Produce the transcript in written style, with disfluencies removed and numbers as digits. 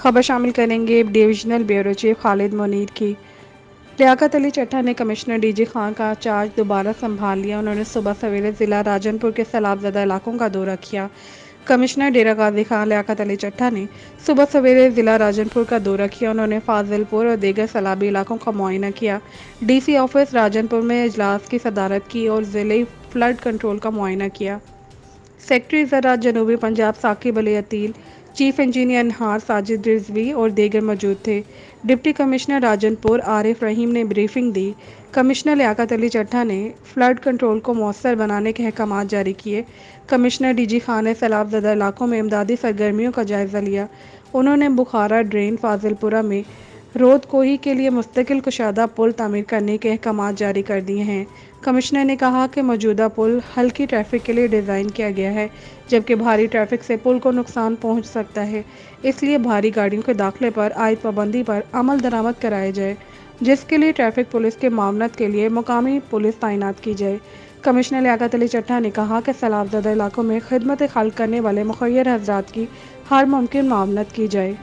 खबर शामिल करेंगे divisional bureau chief Khalid Munir की। लियाकत अली चट्टा ने कमिश्नर डीजी खान का चार्ज दोबारा संभाल लिया। उन्होंने सुबह सवेरे ज़िला राजनपुर के सैलाबज़दा इलाकों का दौरा किया। कमिश्नर डेरा गाजी खान लियाकत अली चट्टा ने सुबह सवेरे ज़िला राजनपुर का दौरा किया। उन्होंने फाजिलपुर और दीगर सैलाबी इलाकों का मुआयना किया। डीसी ऑफिस राजनपुर में इजलास की सदारत की और ज़िले फ्लड कंट्रोल का मुआयना किया। सेक्रेटरी ज़राअत जनूबी पंजाब साकिब अली अतील, चीफ इंजीनियर नहार साजिद रिजवी और दीगर मौजूद थे। डिप्टी कमिश्नर राजनपुर आरिफ रहीम ने ब्रीफिंग दी। कमिश्नर लियाकत अली चट्टा ने फ्लड कंट्रोल को मौसर बनाने के अहकाम जारी किए। कमिश्नर डीजी खान ने सैलाबज़दा इलाकों में इमदादी सरगर्मियों का जायज़ा लिया। उन्होंने बुखारा ड्रेन फाजिलपुरा में रोद कोही के लिए मुस्तकिल कुशादा पुल तामीर करने के अहकाम जारी कर दिए हैं। कमिश्नर ने कहा कि मौजूदा पुल हल्की ट्रैफिक के लिए डिज़ाइन किया गया है, जबकि भारी ट्रैफिक से पुल को नुकसान पहुंच सकता है। इसलिए भारी गाड़ियों के दाखिले पर आयद पाबंदी पर अमल दरामद कराया जाए, जिसके लिए ट्रैफिक पुलिस के मामलत के लिए मुकामी पुलिस तैनात की जाए। कमिश्नर लियाकत अली चट्टा ने कहा कि सैलाबज़दा इलाकों में खिदमत खल्क करने वाले मुखय्यर हज़रात की हर मुमकिन मामलत की जाए।